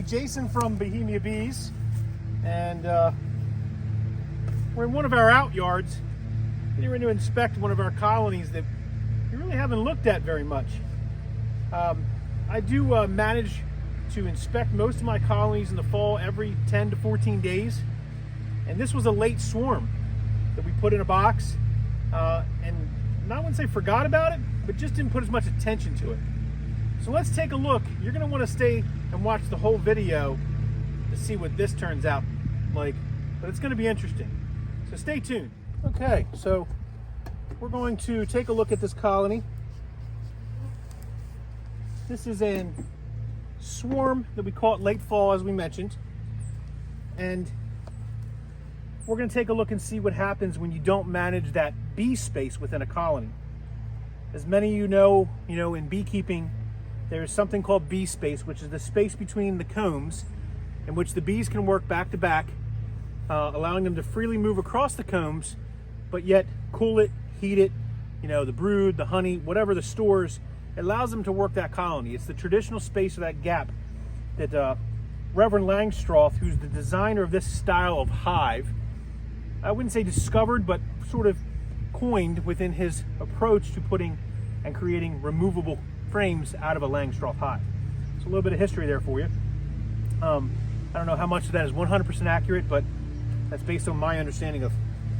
Jason from Bohemiabees, and we're in one of our out yards. We're going to inspect one of our colonies that we really haven't looked at very much. I do manage to inspect most of my colonies in the fall every 10 to 14 days, and this was a late swarm that we put in a box, and I wouldn't say forgot about it, but just didn't put as much attention to it. So let's take a look. You're going to want to stay and watch the whole video to see what this turns out like, but it's going to be interesting. So stay tuned. Okay, so we're going to take a look at this colony. This is a swarm that we caught late fall, as we mentioned, and we're going to take a look and see what happens when you don't manage that bee space within a colony. As many of you know, in beekeeping, there's something called bee space, which is the space between the combs in which the bees can work back to back, allowing them to freely move across the combs, but yet cool it, heat it, the brood, the honey, whatever the stores, it allows them to work that colony. It's the traditional space of that gap that Reverend Langstroth, who's the designer of this style of hive, I wouldn't say discovered, but sort of coined within his approach to putting and creating removable frames out of a Langstroth hive. So a little bit of history there for you. I don't know how much of that is 100% accurate, but that's based on my understanding of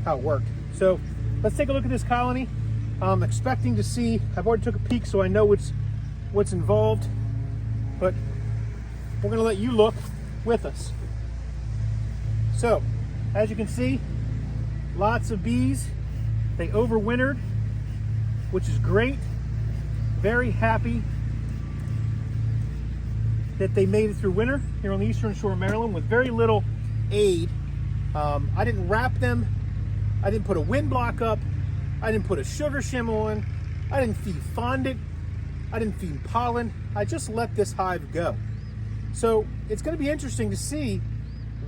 how it worked. So let's take a look at this colony. I'm expecting to see, I've already took a peek so I know what's involved, but we're going to let you look with us. So as you can see, lots of bees. They overwintered, which is great. Very happy that they made it through winter here on the eastern shore of Maryland with very little aid. I didn't wrap them. I didn't put a wind block up. I didn't put a sugar shim on. I didn't feed fondant. I didn't feed pollen. I just let this hive go. So it's going to be interesting to see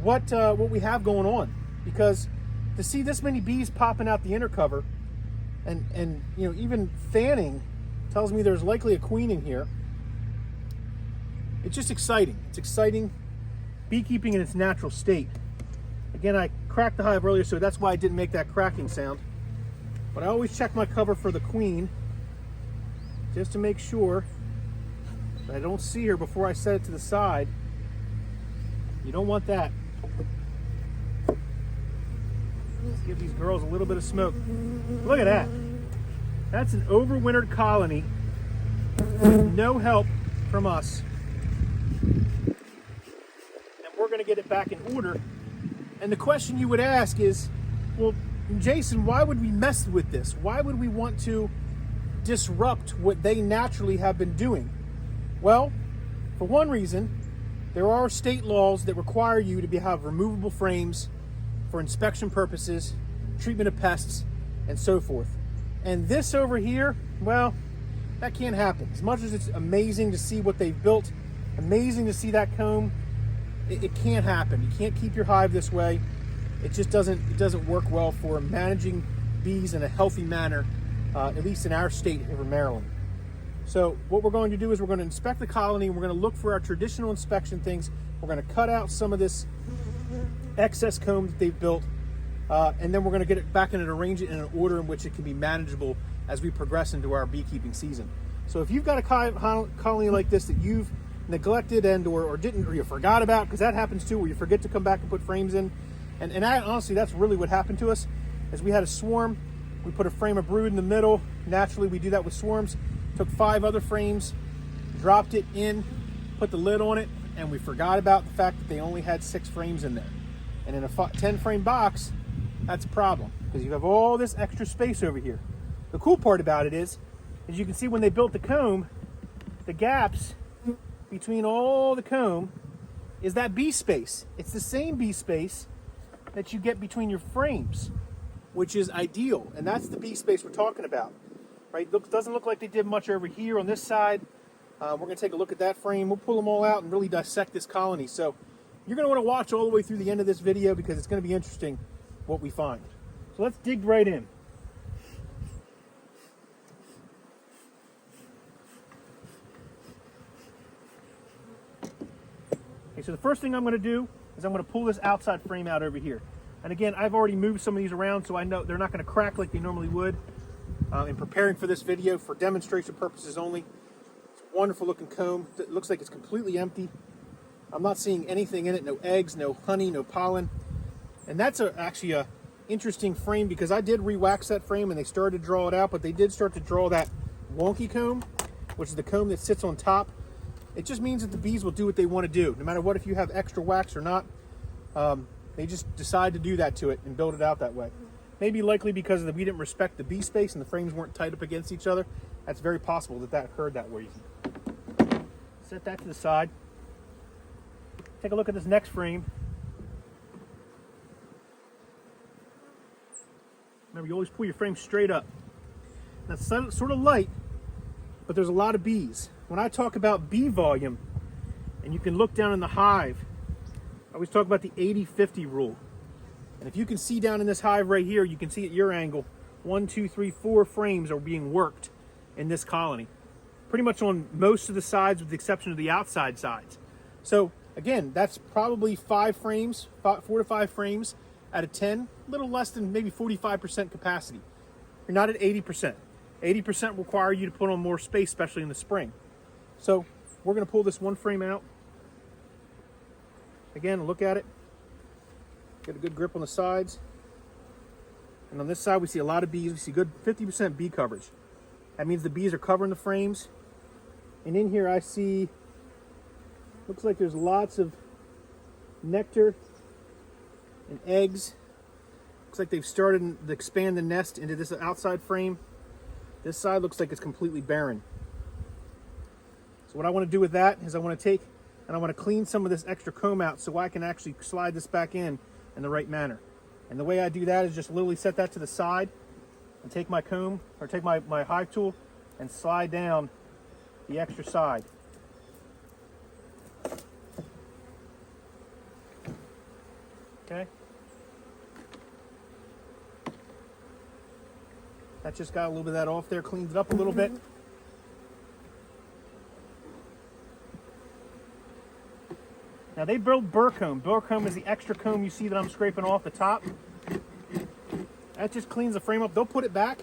what we have going on, because to see this many bees popping out the inner cover and even fanning tells me there's likely a queen in here. It's just exciting. It's exciting beekeeping in its natural state. Again, I cracked the hive earlier, so that's why I didn't make that cracking sound. But I always check my cover for the queen just to make sure that I don't see her before I set it to the side. You don't want that. Let's give these girls a little bit of smoke. Look at that. That's an overwintered colony. No help from us. And we're going to get it back in order. And the question you would ask is, well, Jason, why would we mess with this? Why would we want to disrupt what they naturally have been doing? Well, for one reason, there are state laws that require you to have removable frames for inspection purposes, treatment of pests, and so forth. And this over here, well, that can't happen. As much as it's amazing to see what they've built, amazing to see that comb, it can't happen. You can't keep your hive this way. It just doesn't work well for managing bees in a healthy manner, at least in our state here in Maryland. So what we're going to do is we're going to inspect the colony, and we're going to look for our traditional inspection things. We're going to cut out some of this excess comb that they've built, and then we're going to get it back in and arrange it in an order in which it can be manageable as we progress into our beekeeping season. So if you've got a colony like this that you've neglected or you forgot about, because that happens too, where you forget to come back and put frames in, and honestly, that's really what happened to us. As we had a swarm, we put a frame of brood in the middle. Naturally, we do that with swarms. Took 5 other frames, dropped it in, put the lid on it, and we forgot about the fact that they only had 6 frames in there. And in a 10-frame box, that's a problem, because you have all this extra space over here. The cool part about it is, as you can see when they built the comb, the gaps between all the comb is that bee space. It's the same bee space that you get between your frames, which is ideal. And that's the bee space we're talking about, right? Doesn't look like they did much over here on this side. We're going to take a look at that frame. We'll pull them all out and really dissect this colony. So you're going to want to watch all the way through the end of this video, because it's going to be interesting what we find. So let's dig right in. Okay, so the first thing I'm going to do is I'm going to pull this outside frame out over here. And again, I've already moved some of these around, so I know they're not going to crack like they normally would. In preparing for this video for demonstration purposes only. It's a wonderful looking comb. It looks like it's completely empty. I'm not seeing anything in it, no eggs, no honey, no pollen. And that's actually a interesting frame, because I did re-wax that frame and they started to draw it out, but they did start to draw that wonky comb, which is the comb that sits on top. It just means that the bees will do what they want to do, no matter what, if you have extra wax or not. They just decide to do that to it and build it out that way. Maybe likely because we didn't respect the bee space and the frames weren't tight up against each other. That's very possible that occurred that way. Set that to the side. Take a look at this next frame. Remember, you always pull your frame straight up. That's sort of light, but there's a lot of bees. When I talk about bee volume, and you can look down in the hive, I always talk about the 80-50 rule. And if you can see down in this hive right here, you can see at your angle, 1, 2, 3, 4 frames are being worked in this colony. Pretty much on most of the sides with the exception of the outside sides. So again, that's probably 4 to 5 frames out of 10, a little less than maybe 45% capacity. You're not at 80%. 80% require you to put on more space, especially in the spring. So we're going to pull this one frame out. Again, look at it. Get a good grip on the sides. And on this side, we see a lot of bees. We see good 50% bee coverage. That means the bees are covering the frames. And in here I see, looks like there's lots of nectar and eggs. Looks like they've started to expand the nest into this outside frame. This side looks like it's completely barren. So what I want to do with that is I want to take and I want to clean some of this extra comb out so I can actually slide this back in the right manner. And the way I do that is just literally set that to the side and take my comb, or take my hive tool and slide down the extra side. Okay. That just got a little bit of that off there, cleans it up a little bit. Now they build burr comb. Burr comb is the extra comb you see that I'm scraping off the top. That just cleans the frame up. They'll put it back.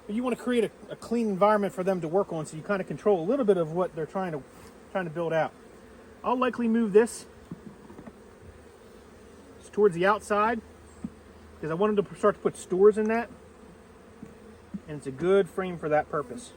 But you want to create a clean environment for them to work on, so you kind of control a little bit of what they're trying to build out. I'll likely move this towards the outside because I wanted to start to put stores in that. And it's a good frame for that purpose.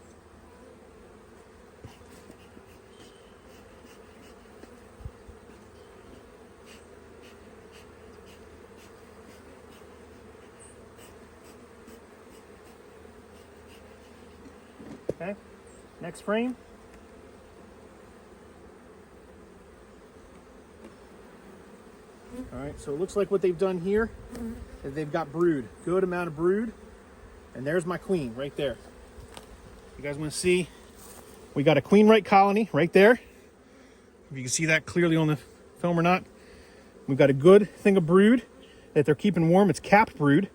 Okay, next frame. All right, so it looks like what they've done here is they've got brood, good amount of brood. And there's my queen right there. You guys want to see? We got a queen right colony right there. If you can see that clearly on the film or not. We've got a good thing of brood that they're keeping warm. It's capped brood.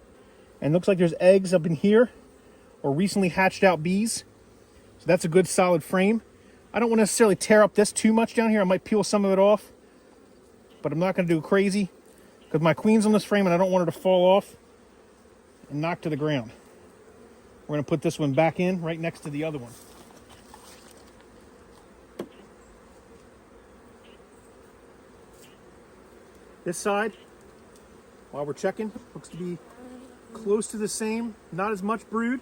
And looks like there's eggs up in here or recently hatched out bees. So that's a good solid frame. I don't want to necessarily tear up this too much down here. I might peel some of it off. But I'm not going to do crazy because my queen's on this frame and I don't want her to fall off and knock to the ground. We're going to put this one back in right next to the other one. This side, while we're checking, looks to be close to the same. Not as much brood,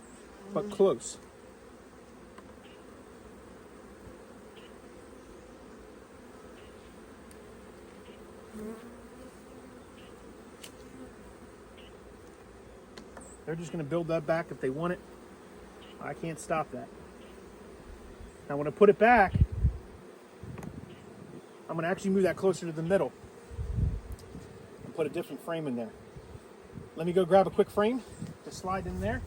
but close. They're just going to build that back if they want it. I can't stop that. Now when I put it back, I'm going to actually move that closer to the middle and put a different frame in there. Let me go grab a quick frame to slide in there.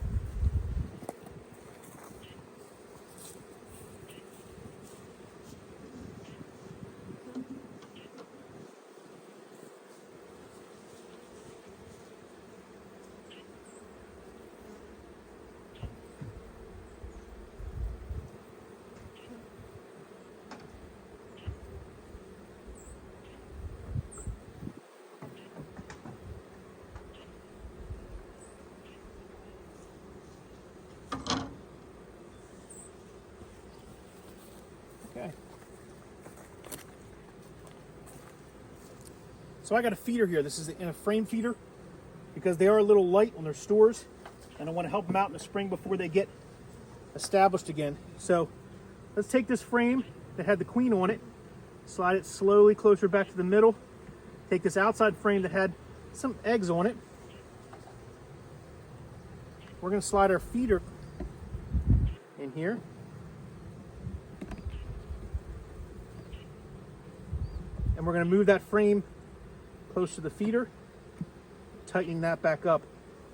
So I got a feeder here. This is in a frame feeder because they are a little light on their stores, and I want to help them out in the spring before they get established again. So let's take this frame that had the queen on it, slide it slowly closer back to the middle, take this outside frame that had some eggs on it. We're going to slide our feeder in here. And we're going to move that frame close to the feeder, tightening that back up,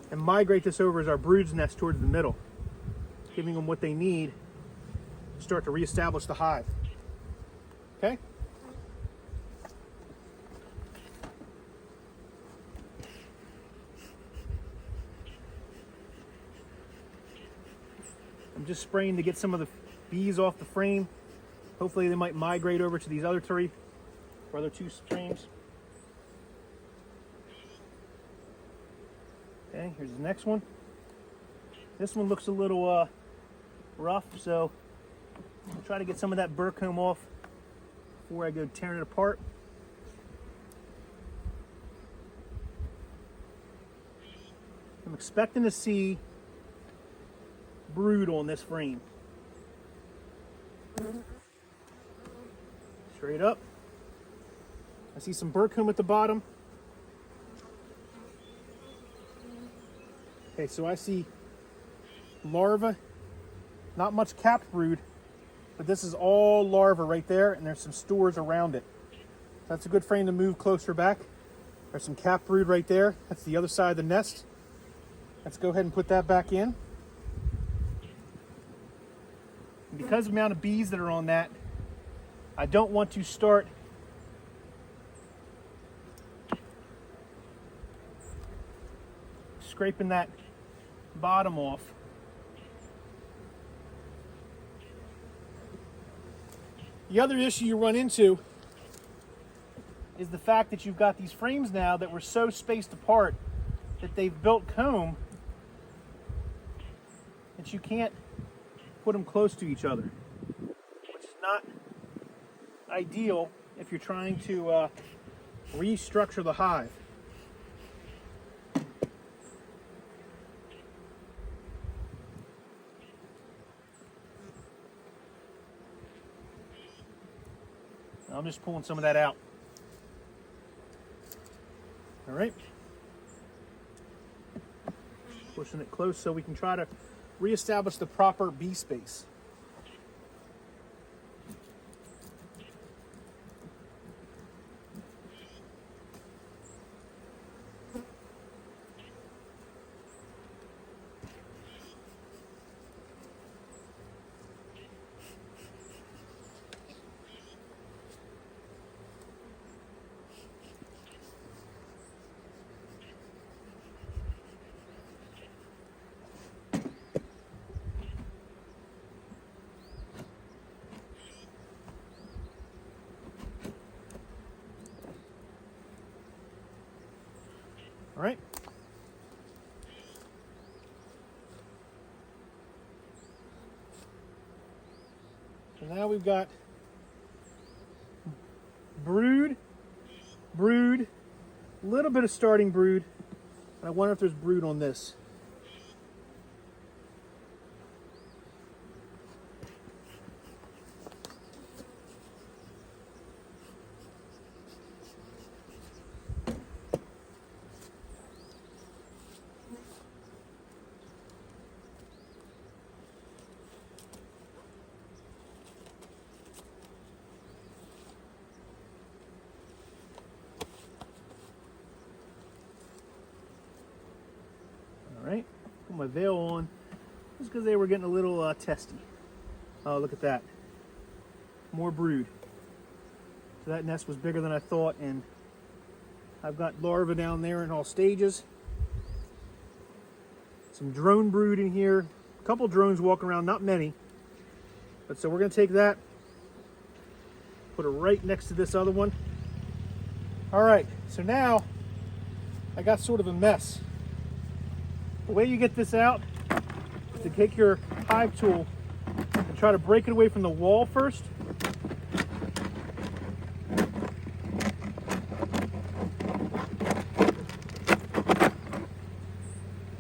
and migrate this over as our brood's nest towards the middle, giving them what they need to start to reestablish the hive. Okay? I'm just spraying to get some of the bees off the frame. Hopefully they might migrate over to these other two frames. Okay, here's the next one. This one looks a little rough, so I'll try to get some of that burr comb off before I go tearing it apart. I'm expecting to see brood on this frame. Straight up. I see some burr comb at the bottom. Okay, so I see larvae, not much capped brood, but this is all larvae right there, and there's some stores around it. That's a good frame to move closer back. There's some capped brood right there. That's the other side of the nest. Let's go ahead and put that back in. And because of the amount of bees that are on that, I don't want to start scraping that bottom off. The other issue you run into is the fact that you've got these frames now that were so spaced apart that they've built comb that you can't put them close to each other, which is not ideal if you're trying to restructure the hive. I'm just pulling some of that out. All right. Pushing it close so we can try to reestablish the proper bee space. All right. So now we've got brood, a little bit of starting brood. I wonder if there's brood on this. Right, put my veil on just because they were getting a little testy. Oh, look at that. More brood. So that nest was bigger than I thought, and I've got larvae down there in all stages. Some drone brood in here. A couple drones walking around, not many. But so we're going to take that, put it right next to this other one. All right, so now I got sort of a mess. The way you get this out is to take your hive tool and try to break it away from the wall first.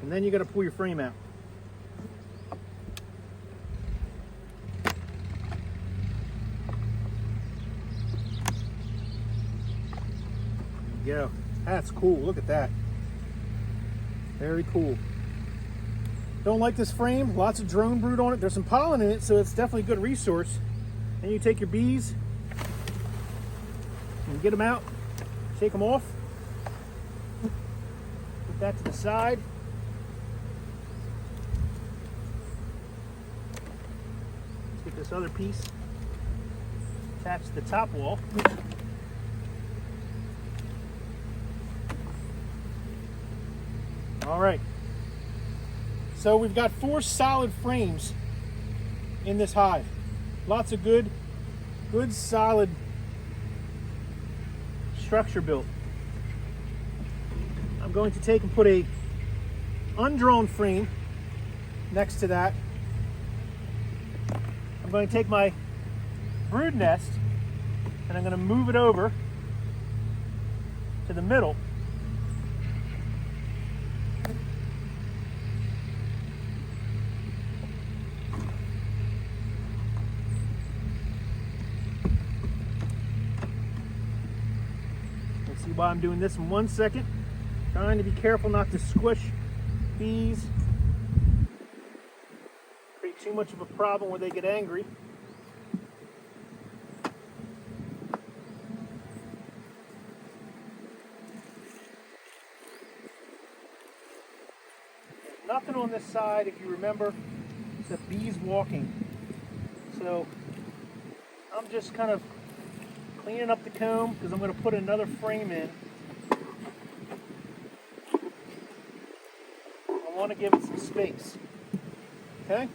And then you got to pull your frame out. There you go. That's cool. Look at that. Very cool. Don't like this frame. Lots of drone brood on it. There's some pollen in it, so it's definitely a good resource. And you take your bees and get them out, take them off, put that to the side. Let's get this other piece attached to the top wall. All right, so we've got 4 solid frames in this hive. Lots of good solid structure built. I'm going to take and put a undrawn frame next to that. I'm going to take my brood nest and I'm going to move it over to the middle. See why I'm doing this in 1 second. Trying to be careful not to squish bees. Create too much of a problem where they get angry. Nothing on this side, if you remember, except bees walking. So I'm just kind of cleaning up the comb because I'm going to put another frame in. I want to give it some space. Okay?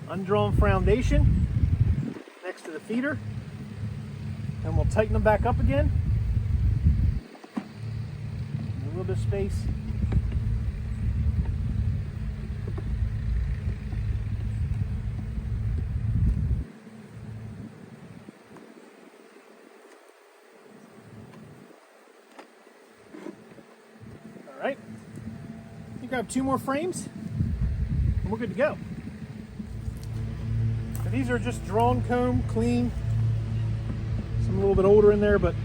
Undrawn foundation next to the feeder. And we'll tighten them back up again. A little bit of space. All right, you grab 2 more frames and we're good to go. And these are just drawn comb, clean. Some a little bit older in there, but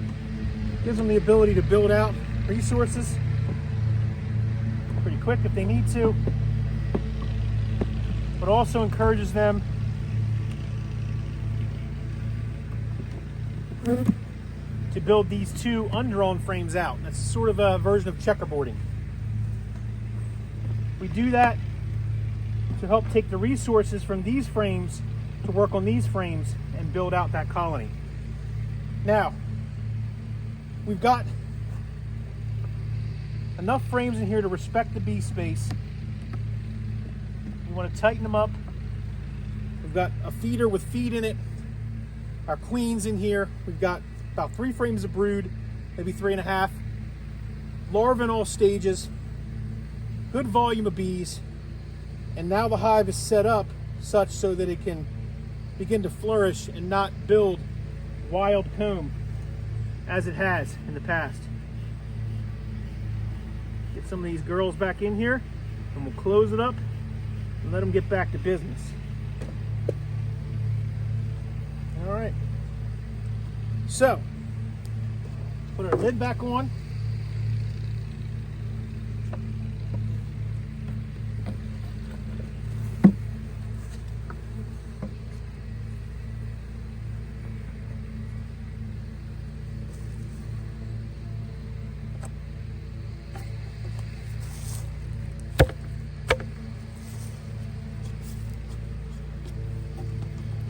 gives them the ability to build out resources pretty quick if they need to, but also encourages them to build these 2 undrawn frames out. That's sort of a version of checkerboarding. We do that to help take the resources from these frames to work on these frames and build out that colony. Now, we've got enough frames in here to respect the bee space. We want to tighten them up. We've got a feeder with feed in it, our queens in here. We've got about 3 frames of brood, maybe 3.5. Larvae in all stages, good volume of bees, and now the hive is set up such so that it can begin to flourish and not build wild comb as it has in the past. Get some of these girls back in here and we'll close it up and let them get back to business. All right. So, put our lid back on.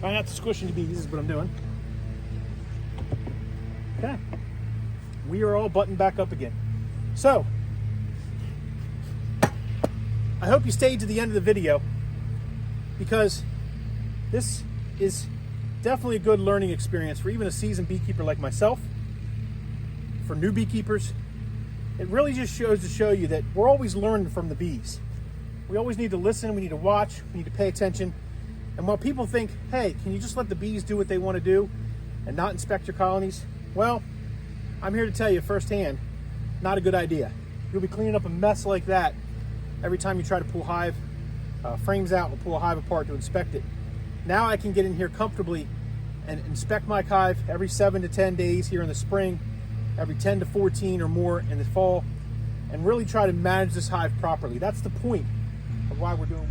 Try not to squish any bees is what I'm doing. Okay, we are all buttoned back up again. So, I hope you stayed to the end of the video because this is definitely a good learning experience for even a seasoned beekeeper like myself, for new beekeepers. It really just shows to show you that we're always learning from the bees. We always need to listen, we need to watch, we need to pay attention. And while people think, hey, can you just let the bees do what they want to do and not inspect your colonies? Well, I'm here to tell you firsthand, not a good idea. You'll be cleaning up a mess like that every time you try to pull hive frames out or pull a hive apart to inspect it. Now I can get in here comfortably and inspect my hive every 7 to 10 days here in the spring, every 10 to 14 or more in the fall, and really try to manage this hive properly. That's the point of why we're doing it.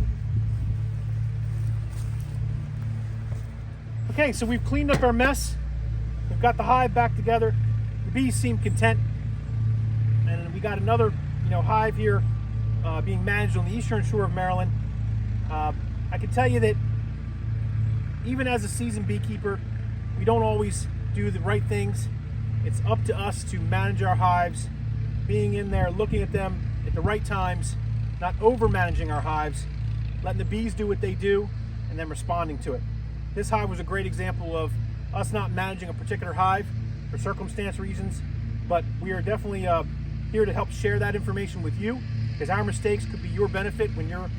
Okay, so we've cleaned up our mess. We've got the hive back together. The bees seem content. And we got another, hive here being managed on the eastern shore of Maryland. I can tell you that even as a seasoned beekeeper, we don't always do the right things. It's up to us to manage our hives, being in there, looking at them at the right times, not over managing our hives, letting the bees do what they do, and then responding to it. This hive was a great example of us not managing a particular hive for circumstance reasons, but we are definitely here to help share that information with you, because our mistakes could be your benefit when you're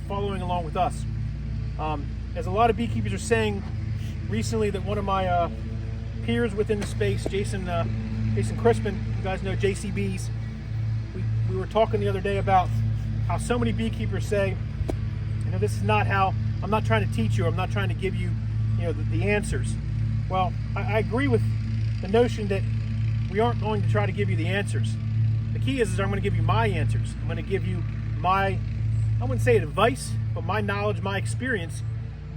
following along with us. As a lot of beekeepers are saying recently, that one of my peers within the space, Jason Crispin, you guys know JCBs, we were talking the other day about how so many beekeepers say, this is not how, I'm not trying to teach you, I'm not trying to give you, the answers. Well, I agree with the notion that we aren't going to try to give you the answers. The key is I'm going to give you my answers. I'm going to give you my, I wouldn't say advice, but my knowledge, my experience,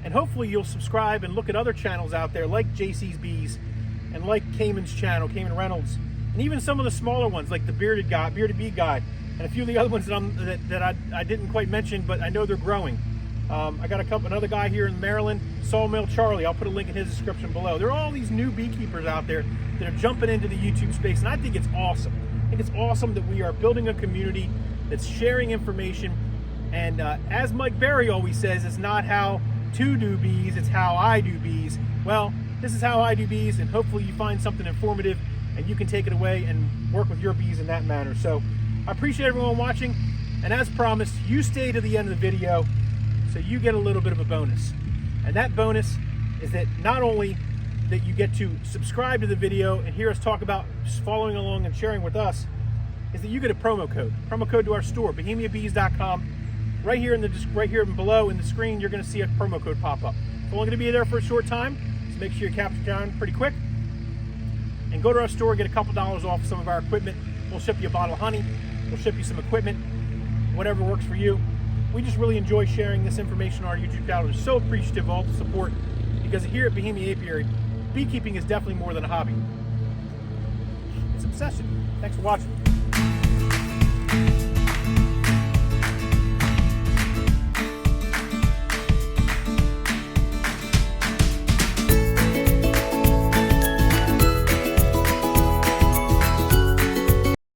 and hopefully you'll subscribe and look at other channels out there like JC's Bees and like Cayman's channel, Cayman Reynolds, and even some of the smaller ones like the Bearded Bee Guy, and a few of the other ones that I didn't quite mention, but I know they're growing. I got another guy here in Maryland, Sawmill Charlie. I'll put a link in his description below. There are all these new beekeepers out there that are jumping into the YouTube space, and I think it's awesome. I think it's awesome that we are building a community that's sharing information. And as Mike Berry always says, it's not how to do bees, it's how I do bees. Well, this is how I do bees, and hopefully you find something informative and you can take it away and work with your bees in that manner. So I appreciate everyone watching, and as promised, you stay to the end of the video so you get a little bit of a bonus. And that bonus is that not only that you get to subscribe to the video and hear us talk about just following along and sharing with us, is that you get a promo code to our store, bohemiabees.com. Right here below in the screen, you're going to see a promo code pop up. It's only going to be there for a short time, so make sure you capture it down pretty quick. And go to our store, get a couple dollars off some of our equipment. We'll ship you a bottle of honey. We'll ship you some equipment, whatever works for you. We just really enjoy sharing this information on our YouTube channel. We're so appreciative of all the support, because here at Bohemia Apiary, beekeeping is definitely more than a hobby. It's an obsession. Thanks for watching.